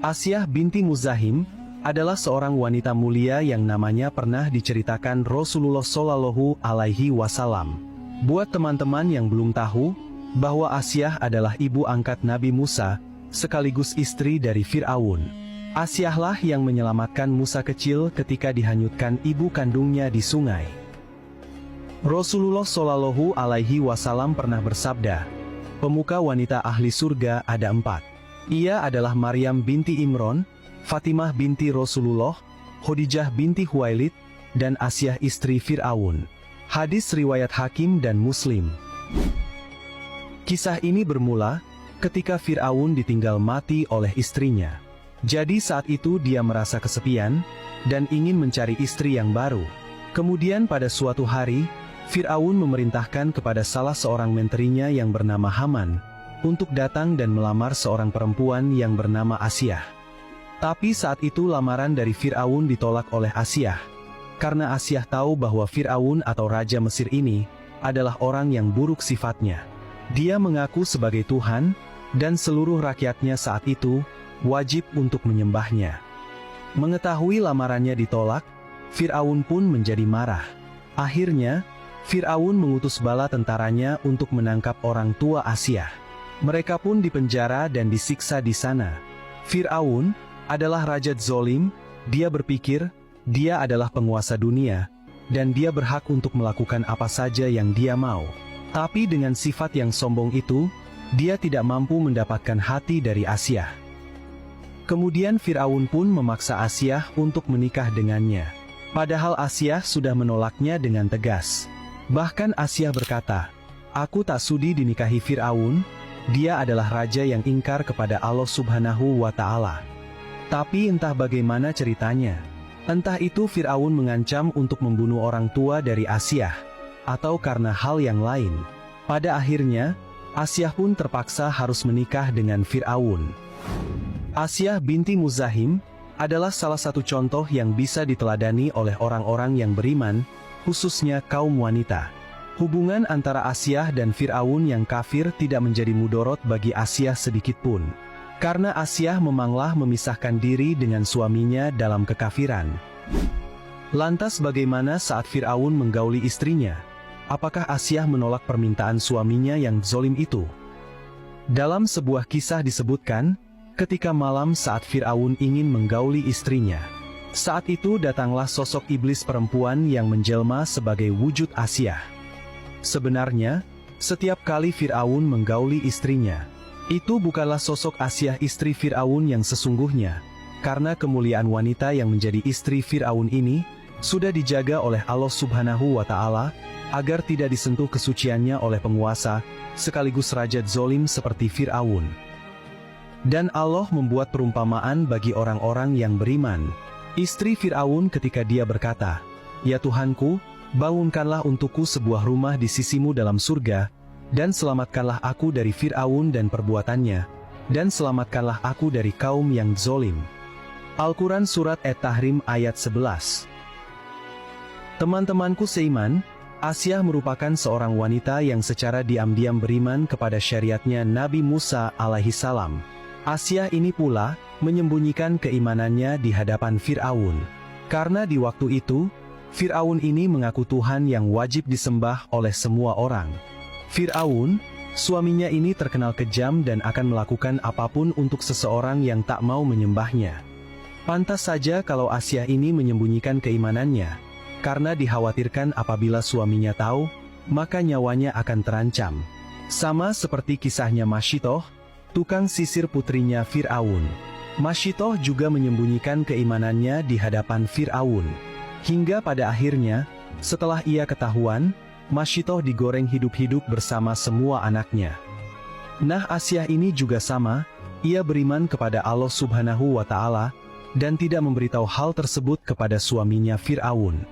Asyah binti Muzahim adalah seorang wanita mulia yang namanya pernah diceritakan Rasulullah Shallallahu Alaihi Wasallam. Buat teman-teman yang belum tahu, bahwa Asyah adalah ibu angkat Nabi Musa, sekaligus istri dari Fir'aun. Asyahlah yang menyelamatkan Musa kecil ketika dihanyutkan ibu kandungnya di sungai. Rasulullah Shallallahu Alaihi Wasallam pernah bersabda, pemuka wanita ahli surga ada 4. Ia adalah Maryam binti Imron, Fatimah binti Rasulullah, Khadijah binti Khuwailid, dan Asyah istri Fir'aun. Hadis riwayat Hakim dan Muslim. Kisah ini bermula ketika Fir'aun ditinggal mati oleh istrinya. Jadi saat itu dia merasa kesepian dan ingin mencari istri yang baru. Kemudian pada suatu hari, Fir'aun memerintahkan kepada salah seorang menterinya yang bernama Haman untuk datang dan melamar seorang perempuan yang bernama Asyah. Tapi saat itu lamaran dari Fir'aun ditolak oleh Asyah, karena Asyah tahu bahwa Fir'aun atau Raja Mesir ini adalah orang yang buruk sifatnya. Dia mengaku sebagai Tuhan, dan seluruh rakyatnya saat itu wajib untuk menyembahnya. Mengetahui lamarannya ditolak, Fir'aun pun menjadi marah. Akhirnya, Fir'aun mengutus bala tentaranya untuk menangkap orang tua Asyah. Mereka pun dipenjara dan disiksa di sana. Fir'aun adalah raja zolim. Dia berpikir dia adalah penguasa dunia, dan dia berhak untuk melakukan apa saja yang dia mau. Tapi dengan sifat yang sombong itu, dia tidak mampu mendapatkan hati dari Asyah. Kemudian Fir'aun pun memaksa Asyah untuk menikah dengannya. Padahal Asyah sudah menolaknya dengan tegas. Bahkan Asyah berkata, "Aku tak sudi dinikahi Fir'aun, dia adalah raja yang ingkar kepada Allah Subhanahu wa Ta'ala." Tapi entah bagaimana ceritanya. Entah itu Fir'aun mengancam untuk membunuh orang tua dari Asyah, atau karena hal yang lain. Pada akhirnya, Asyah pun terpaksa harus menikah dengan Fir'aun. Asyah binti Muzahim adalah salah satu contoh yang bisa diteladani oleh orang-orang yang beriman, khususnya kaum wanita. Hubungan antara Asyah dan Fir'aun yang kafir tidak menjadi mudorot bagi Asyah sedikitpun. Karena Asyah memanglah memisahkan diri dengan suaminya dalam kekafiran. Lantas bagaimana saat Fir'aun menggauli istrinya? Apakah Asyah menolak permintaan suaminya yang zalim itu? Dalam sebuah kisah disebutkan, ketika malam saat Fir'aun ingin menggauli istrinya, saat itu datanglah sosok iblis perempuan yang menjelma sebagai wujud Asyah. Sebenarnya, setiap kali Fir'aun menggauli istrinya, itu bukanlah sosok Asyah istri Fir'aun yang sesungguhnya, karena kemuliaan wanita yang menjadi istri Fir'aun ini sudah dijaga oleh Allah Subhanahu wa Ta'ala, agar tidak disentuh kesuciannya oleh penguasa, sekaligus raja zolim seperti Fir'aun. Dan Allah membuat perumpamaan bagi orang-orang yang beriman. Istri Fir'aun ketika dia berkata, "Ya Tuhanku, bangunkanlah untukku sebuah rumah di sisimu dalam surga, dan selamatkanlah aku dari Fir'aun dan perbuatannya, dan selamatkanlah aku dari kaum yang zolim." Al-Quran Surat At-Tahrim ayat 11. Teman-temanku seiman, Asyah merupakan seorang wanita yang secara diam-diam beriman kepada syariatnya Nabi Musa alaihissalam. Asyah ini pula menyembunyikan keimanannya di hadapan Fir'aun. Karena di waktu itu, Fir'aun ini mengaku Tuhan yang wajib disembah oleh semua orang. Fir'aun, suaminya ini terkenal kejam dan akan melakukan apapun untuk seseorang yang tak mau menyembahnya. Pantas saja kalau Asyah ini menyembunyikan keimanannya, karena dikhawatirkan apabila suaminya tahu, maka nyawanya akan terancam. Sama seperti kisahnya Masyitoh, tukang sisir putrinya Fir'aun. Masyitoh juga menyembunyikan keimanannya di hadapan Fir'aun. Hingga pada akhirnya, setelah ia ketahuan, Masyitoh digoreng hidup-hidup bersama semua anaknya. Nah, Asyah ini juga sama, ia beriman kepada Allah Subhanahu wa Ta'ala, dan tidak memberitahu hal tersebut kepada suaminya Fir'aun.